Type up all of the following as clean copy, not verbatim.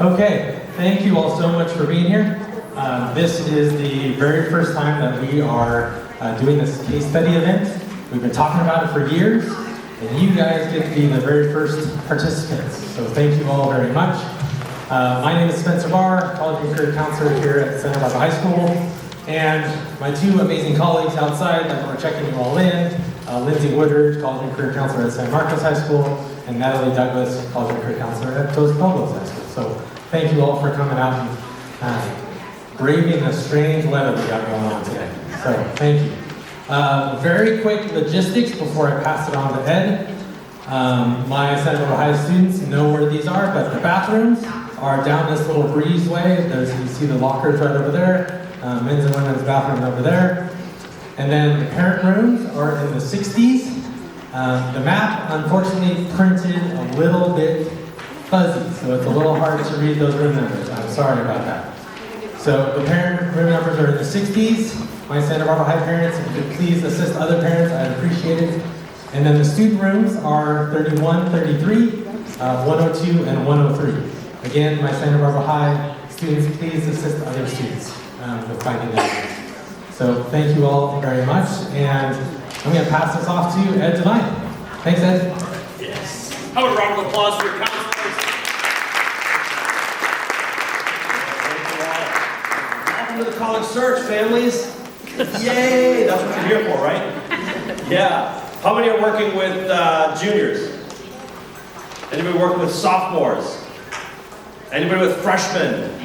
Okay, thank you all so much for being here. This is the very first time that we are doing this case study event. We've been talking about it for years, and you guys get to be the very first participants. So thank you all very much. My name is Spencer Barr, College and Career Counselor here at Santa Barbara High School, and my two amazing colleagues outside that are checking you all in, Lindsay Woodard, College and Career Counselor at San Marcos High School, and Natalie Douglas, College and Career Counselor at Dos Pueblos High School. So thank you all for coming out and braving the strange weather we got going on today. So thank you. Very quick logistics before I pass it on to Ed. My Santa Barbara High students know where these are, but the bathrooms are down this little breezeway. You see the lockers right over there, men's and women's bathroom over there. And then the parent rooms are in the 60s. The map, unfortunately, printed a little bit fuzzy, so it's a little hard to read those room numbers. I'm sorry about that. So the parent room numbers are in the 60s. My Santa Barbara High parents, if you could please assist other parents, I'd appreciate it. And then the student rooms are 31, 33, 102, and 103. Again, my Santa Barbara High students, please assist other students with finding them. So thank you all very much, and I'm going to pass this off to Ed tonight. Thanks, Ed. Yes. How about a round of applause for your counselors? Welcome to the college search, families. Yay! That's what you're here for, right? Yeah. How many are working with juniors? Anybody working with sophomores? Anybody with freshmen?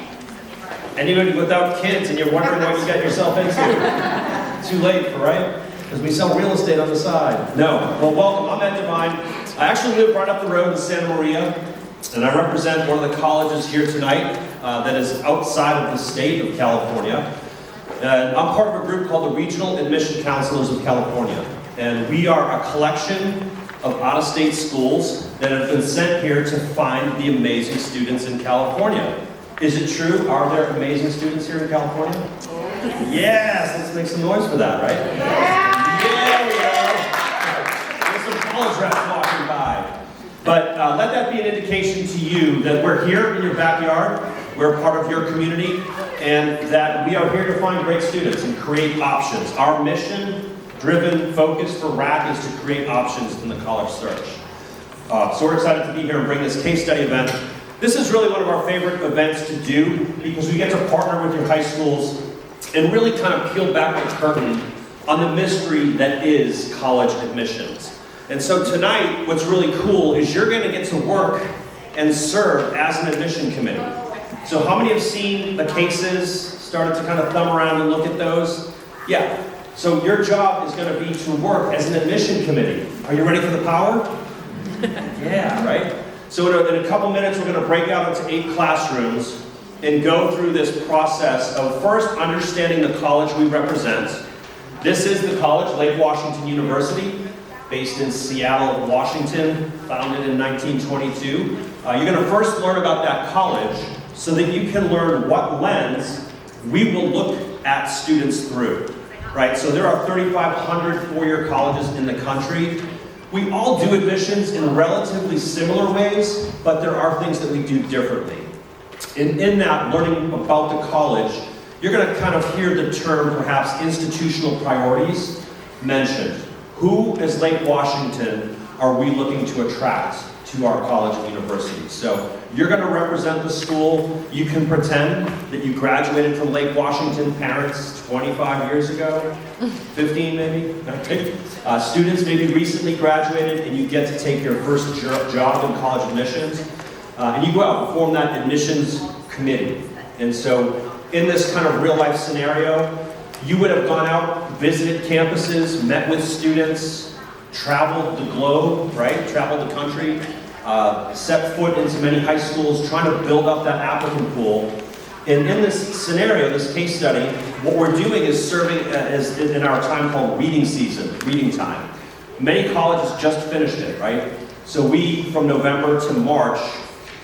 Anybody without kids and you're wondering what you got yourself into? Too late, right? Because we sell real estate on the side. No. Well, welcome. I'm Ed Devine. I actually live right up the road in Santa Maria, and I represent one of the colleges here tonight that is outside of the state of California. I'm part of a group called the Regional Admission Counselors of California. And we are a collection of out-of-state schools that have been sent here to find the amazing students in California. Is it true? Are there amazing students here in California? Yes, let's make some noise for that, right? Yeah, we go. There's some college reps walking by. But let that be an indication to you that we're here in your backyard, we're a part of your community, and that we are here to find great students and create options. Our mission-driven focus for RAC is to create options in the college search. So we're excited to be here and bring this case study event. This is really one of our favorite events to do because we get to partner with your high schools and really kind of peel back the curtain on the mystery that is college admissions. And so tonight, what's really cool is you're going to get to work and serve as an admission committee. So how many have seen the cases, started to kind of thumb around and look at those? Yeah. So your job is going to be to work as an admission committee. Are you ready for the power? Yeah, right? So in a couple minutes, we're going to break out into 8 classrooms and go through this process of first understanding the college we represent. This is the college, Lake Washington University, based in Seattle, Washington, founded in 1922. You're going to first learn about that college so that you can learn what lens we will look at students through. Right? So there are 3,500 four-year colleges in the country. We all do admissions in relatively similar ways, but there are things that we do differently. In that, learning about the college, you're going to kind of hear the term, perhaps, institutional priorities mentioned. Who, as Lake Washington, are we looking to attract to our college and university? So you're going to represent the school. You can pretend that you graduated from Lake Washington, parents 25 years ago, 15 maybe. Students maybe recently graduated and you get to take your first job in college admissions. And you go out and form that admissions committee. And so in this kind of real life scenario, you would have gone out, visited campuses, met with students, traveled the globe, right? Traveled the country, set foot into many high schools, trying to build up that applicant pool. And in this scenario, this case study, what we're doing is serving as in our time called reading season, reading time. Many colleges just finished it, right? So we, from November to March,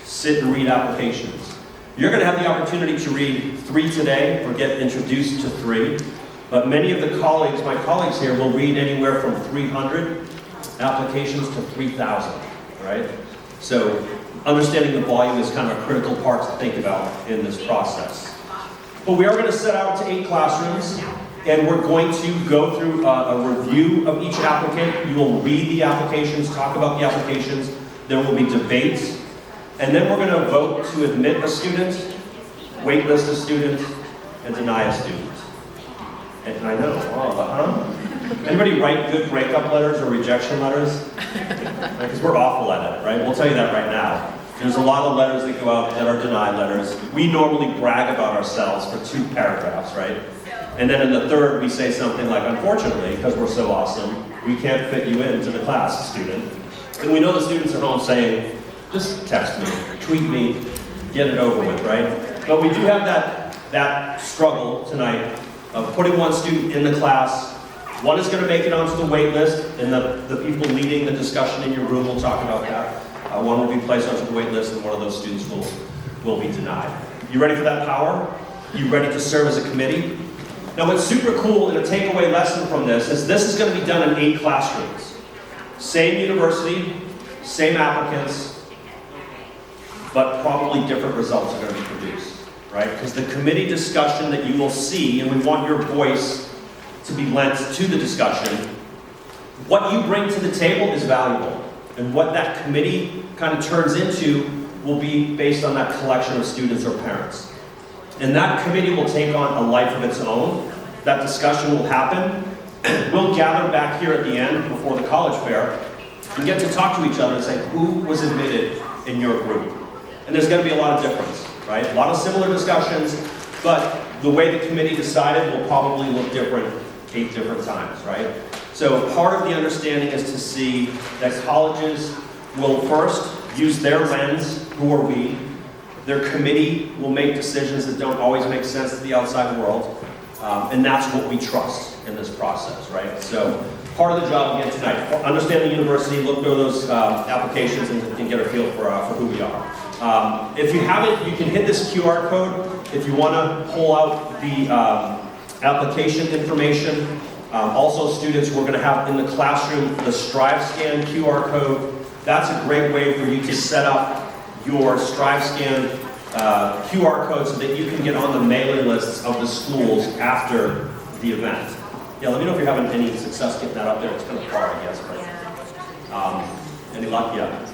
sit and read applications. You're going to have the opportunity to read 3 today or get introduced to 3. But many of the colleagues, my colleagues here, will read anywhere from 300 applications to 3,000, right? So understanding the volume is kind of a critical part to think about in this process. But we are going to set out to 8 classrooms, and we're going to go through a review of each applicant. You will read the applications, talk about the applications. There will be debates, and then we're going to vote to admit a student, waitlist a student, and deny a student. And I know, Anybody write good breakup letters or rejection letters? Because we're awful at it, right? We'll tell you that right now. There's a lot of letters that go out that are denied letters. We normally brag about ourselves for 2 paragraphs, right? And then in the third, we say something like, unfortunately, because we're so awesome, we can't fit you into the class, student. And we know the students at home saying, just text me, tweet me, get it over with, right? But we do have that struggle tonight of putting one student in the class. One is going to make it onto the wait list, and the people leading the discussion in your room will talk about that. One will be placed onto the wait list, and one of those students will be denied. You ready for that power? You ready to serve as a committee? Now what's super cool and a takeaway lesson from this is going to be done in 8 classrooms. Same university, same applicants, but probably different results are going to be produced, right? Because the committee discussion that you will see, and we want your voice to be lent to the discussion, what you bring to the table is valuable. And what that committee kind of turns into will be based on that collection of students or parents. And that committee will take on a life of its own. That discussion will happen. We'll gather back here at the end before the college fair and get to talk to each other and say, who was admitted in your group? And there's going to be a lot of difference, right? A lot of similar discussions, but the way the committee decided will probably look different 8 different times, right? So part of the understanding is to see that colleges will first use their lens, who are we? Their committee will make decisions that don't always make sense to the outside world, and that's what we trust in this process, right? So part of the job again tonight, understand the university, look through those applications and get a feel for who we are. If you haven't, you can hit this QR code if you want to pull out the application information. Also, students, we're going to have in the classroom the Strive Scan QR code. That's a great way for you to set up your Strive Scan QR code so that you can get on the mailing lists of the schools after the event. Yeah, let me know if you're having any success getting that up there. It's kind of far, I guess, but any luck? Yeah.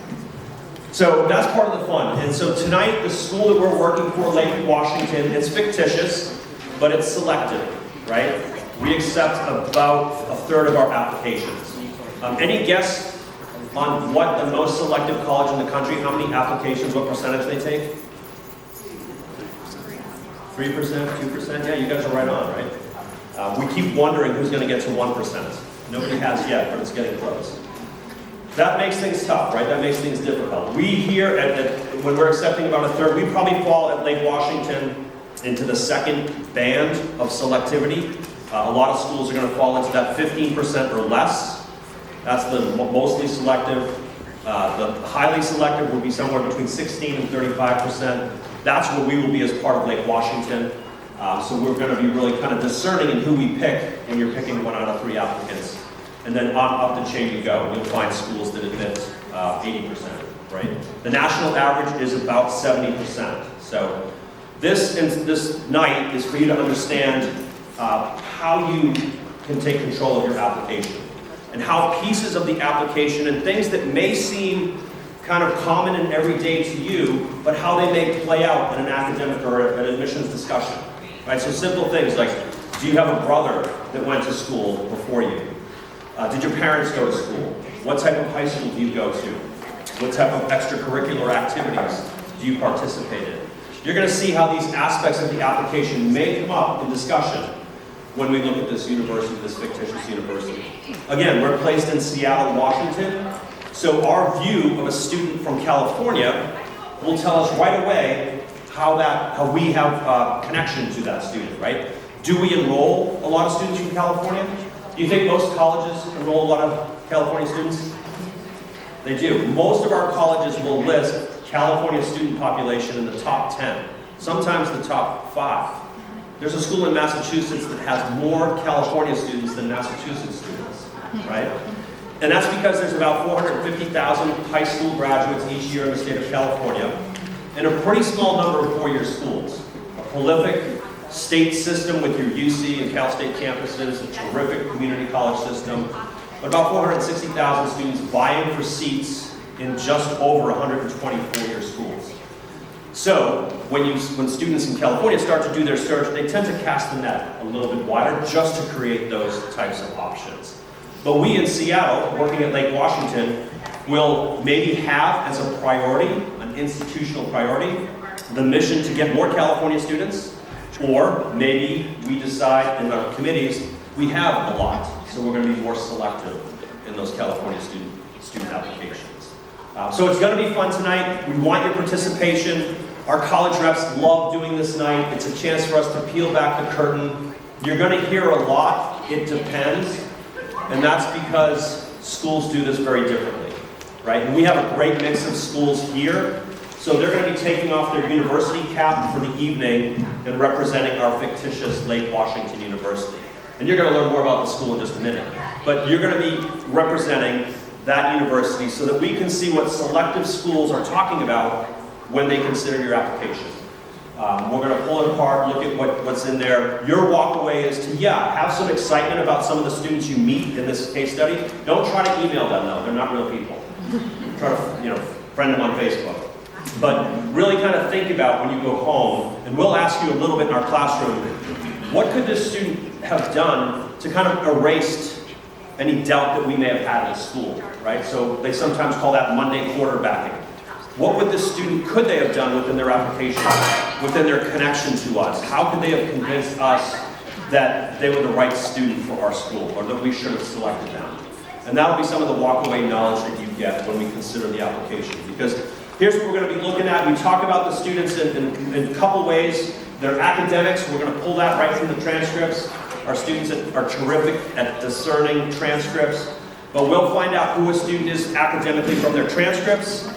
So that's part of the fun. And so tonight, the school that we're working for, Lake Washington, it's fictitious, but it's selective, right? We accept about 1/3 of our applications. Any guess on what the most selective college in the country, how many applications, what percentage they take? 3%, 2%? Yeah, you guys are right on, right? We keep wondering who's going to get to 1%. Nobody has yet, but it's getting close. That makes things tough, right? That makes things difficult. We here, when we're accepting about 1/3, we probably fall at Lake Washington into the second band of selectivity. A lot of schools are going to fall into that 15% or less. That's the mostly selective. The highly selective will be somewhere between 16 and 35%. That's where we will be as part of Lake Washington. So we're going to be really kind of discerning in who we pick, and you're picking 1 out of 3 applicants. And then on up the chain you go, and you'll find schools that admit 80%, right? The national average is about 70%. So this night is for you to understand how you can take control of your application, and how pieces of the application and things that may seem kind of common and everyday to you, but how they may play out in an academic or an admissions discussion, right? So simple things like, do you have a brother that went to school before you? Did your parents go to school? What type of high school do you go to? What type of extracurricular activities do you participate in? You're going to see how these aspects of the application may come up in discussion when we look at this university, this fictitious university. Again, we're placed in Seattle, Washington, so our view of a student from California will tell us right away how we have connection to that student, right? Do we enroll a lot of students from California? Do you think most colleges enroll a lot of California students? They do. Most of our colleges will list California student population in the top 10, sometimes the top 5. There's a school in Massachusetts that has more California students than Massachusetts students, right? And that's because there's about 450,000 high school graduates each year in the state of California, and a pretty small number of four-year schools. A prolific state system with your UC and Cal State campuses, a terrific community college system, but about 460,000 students vying for seats in just over 120 four-year schools. So when students in California start to do their search, they tend to cast the net a little bit wider just to create those types of options. But we in Seattle, working at Lake Washington, will maybe have as a priority, an institutional priority, the mission to get more California students, or maybe we decide in our committees, we have a lot, so we're going to be more selective in those California student applications. So it's going to be fun tonight. We want your participation. Our college reps love doing this night. It's a chance for us to peel back the curtain. You're going to hear a lot. It depends. And that's because schools do this very differently, right? And we have a great mix of schools here. So they're going to be taking off their university cap for the evening and representing our fictitious Lake Washington University. And you're going to learn more about the school in just a minute. But you're going to be representing that university so that we can see what selective schools are talking about when they consider your application. We're going to pull it apart, look at what's in there. Your walkaway is to, have some excitement about some of the students you meet in this case study. Don't try to email them though, they're not real people. Try to, friend them on Facebook. But really kind of think about when you go home, and we'll ask you a little bit in our classroom, what could this student have done to kind of erase any doubt that we may have had in school, right? So they sometimes call that Monday quarterbacking. What would this student, could they have done within their application, within their connection to us? How could they have convinced us that they were the right student for our school, or that we should have selected them? And that'll be some of the walkaway knowledge that you get when we consider the application. Because here's what we're going to be looking at. We talk about the students in a couple ways. Their academics, we're going to pull that right from the transcripts. Our students are terrific at discerning transcripts. But we'll find out who a student is academically from their transcripts,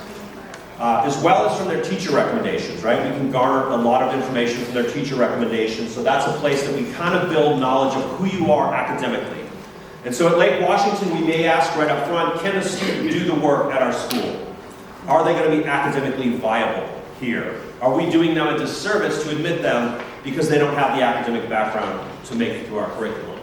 as well as from their teacher recommendations, right? We can garner a lot of information from their teacher recommendations. So that's a place that we kind of build knowledge of who you are academically. And so at Lake Washington, we may ask right up front, can a student do the work at our school? Are they going to be academically viable here? Are we doing them a disservice to admit them because they don't have the academic background to make it through our curriculum?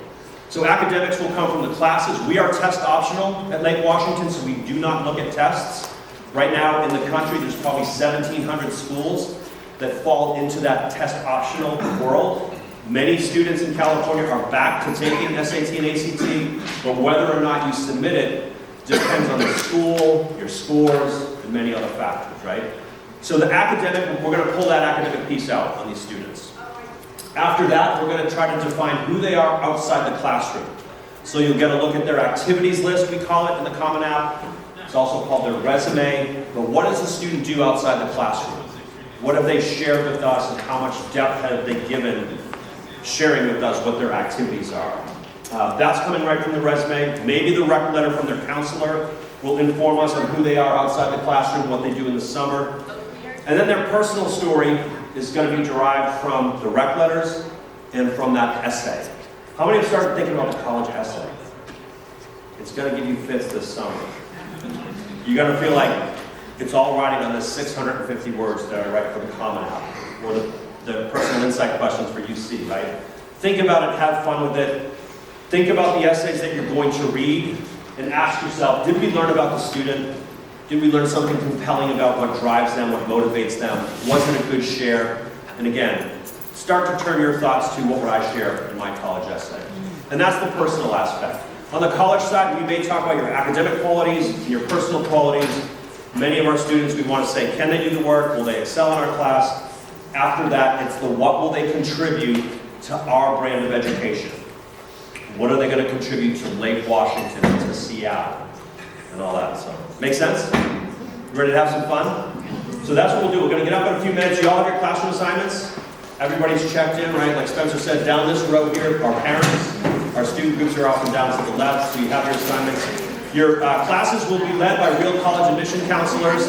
So academics will come from the classes. We are test optional at Lake Washington, so we do not look at tests. Right now in the country, there's probably 1,700 schools that fall into that test optional world. Many students in California are back to taking SAT and ACT, but whether or not you submit it depends on the school, your scores, and many other factors, right? So the academic, we're going to pull that academic piece out on these students. After that, we're going to try to define who they are outside the classroom. So you'll get a look at their activities list, we call it in the Common App. It's also called their resume. But what does the student do outside the classroom? What have they shared with us, and how much depth have they given sharing with us what their activities are? That's coming right from the resume. Maybe the rec letter from their counselor will inform us on who they are outside the classroom, what they do in the summer. And then their personal story is going to be derived from the rec letters and from that essay. How many have started thinking about the college essay? It's going to give you fits this summer. You're going to feel like it's all riding on the 650 words that I write for the Common App, or the personal insight questions for UC, right? Think about it, have fun with it. Think about the essays that you're going to read, and ask yourself, did we learn about the student? Did we learn something compelling about what drives them, what motivates them? Was it a good share? And again, start to turn your thoughts to what would I share in my college essay. And that's the personal aspect. On the college side, we may talk about your academic qualities and your personal qualities. Many of our students, we want to say, can they do the work? Will they excel in our class? After that, it's the what will they contribute to our brand of education? What are they going to contribute to Lake Washington, to Seattle, and all that? So, make sense? Ready to have some fun? So that's what we'll do. We're going to get up in a few minutes. You all have your classroom assignments. Everybody's checked in, right? Like Spencer said, down this road here, our parents, our student groups are often down to the left, so you have your assignments. Your classes will be led by real college admission counselors.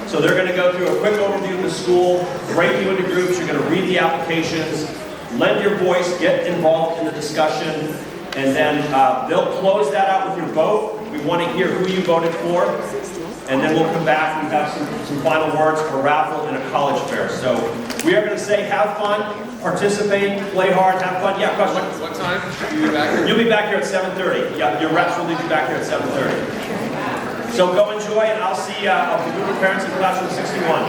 So they're going to go through a quick overview of the school, break you into groups. You're going to read the applications, lend your voice, get involved in the discussion, and then they'll close that out with your vote. We want to hear who you voted for, and then we'll come back. We've got some final words for a raffle and a college fair. So we are going to say have fun, participate, play hard, have fun. Yeah, question. What time? You'll be back here? You'll be back here at 7:30. Yeah, your reps will leave you back here at 7:30. So go enjoy, and I'll see a group of parents in classroom 61.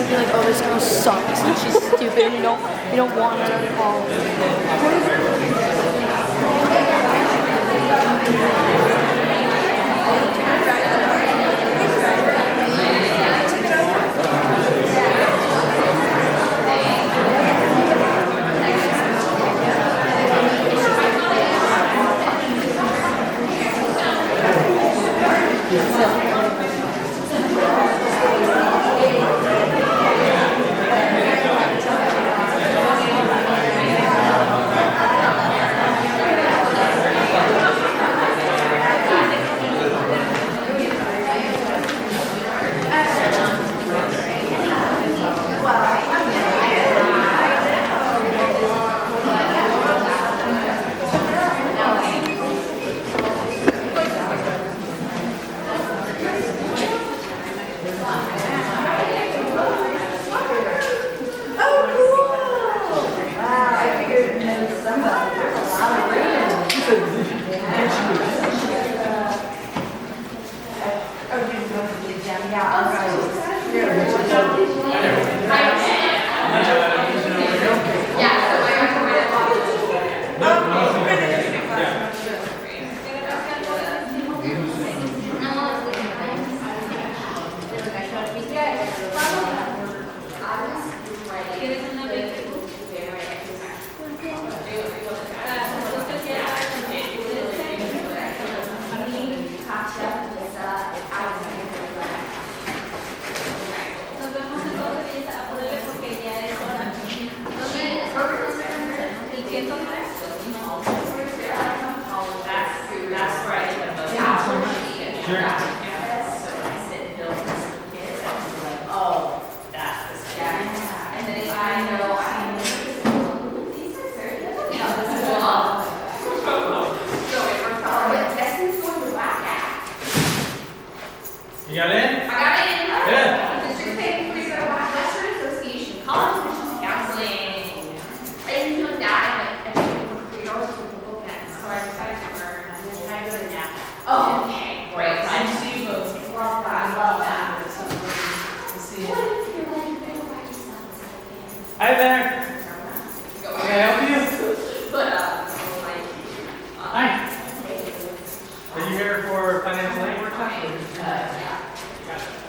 Like, oh, this girl sucks and she's stupid and you don't want her to call. You got in? I got it. Good. District Pay for the Western Association, College Admissions Counseling. I didn't know that, but I think for 3 hours with the book net, so I decided to learn. And then I go to that. Oh, okay, great. I see you. Love that. I love that. Hi there. Can I help you? But, Hi. Are you here for financial aid workshop?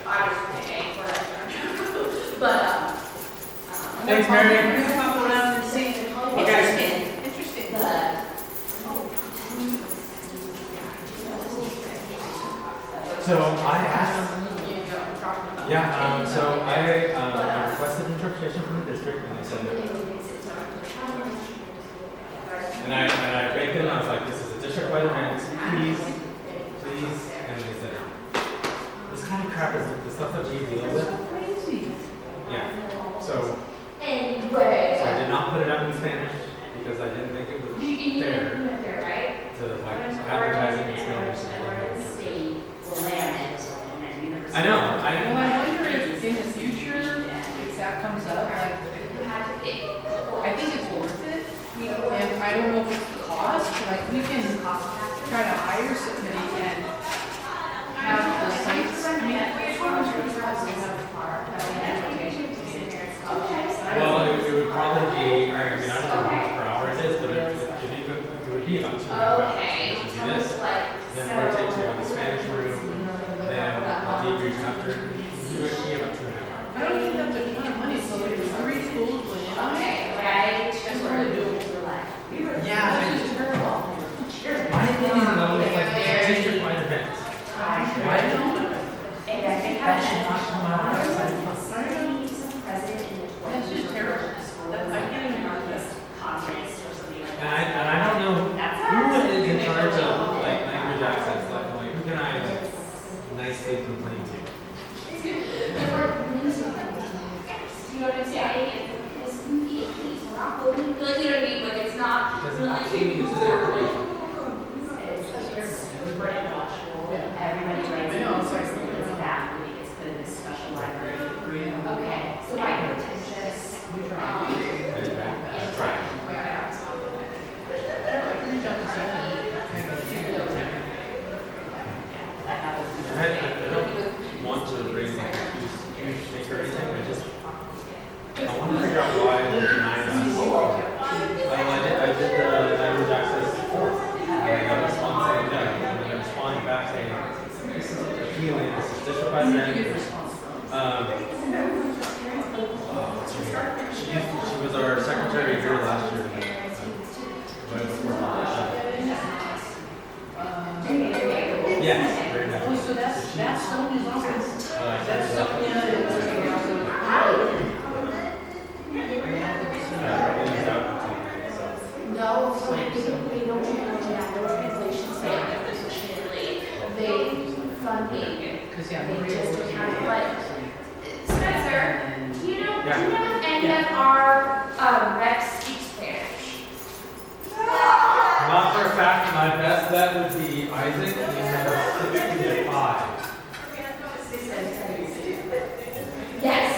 I was paying for it. But, Thanks, Mary. Interesting. So I asked. Yeah. So I requested interpretation from the district, and they said no. And I begged them. I was like, "This is a district-wide event. Please." And they said, "This kind of crap is the stuff that we deal with." Yeah. So I did not put it up in Spanish because I didn't think it was fair to like advertise it in Spanish. I know. Well, I wonder if in the future, if that comes up, like, I think it's worth it. And I don't know if it's the cost, but like, we can try to hire somebody and have the sites. I mean, Well, it would probably be. I mean, I don't know how much per hour it is, but it would be about 2 hours. Do this, then rotate to the Spanish room, then debrief after. You would be about 2.5 hours. I don't think that's a ton of money, so if 3 schools went in on it, that's what we're doing. Yeah, my opinion though is like Everybody writes I know, it, it's like- it's that, when it gets put in this special library. Okay, so like pretentious, I don't want to bring like a huge thing or anything, I want to figure out why they're denying us. I did the language access form, and I got a response saying no, and then I responded back saying, this is a feeling, this is district by then. She was our secretary here last year. Right before that. Yes, very Oh, nice. so that's Sonia's office. That's Sonia. no, so they don't change that, no translation saying unfortunately, they fund me. Because yeah, They just don't have, but Spencer, do you know Yeah. if any of our reps speak Spanish? Not for a fact, my best bet would be Isaac, he has 65. Yes.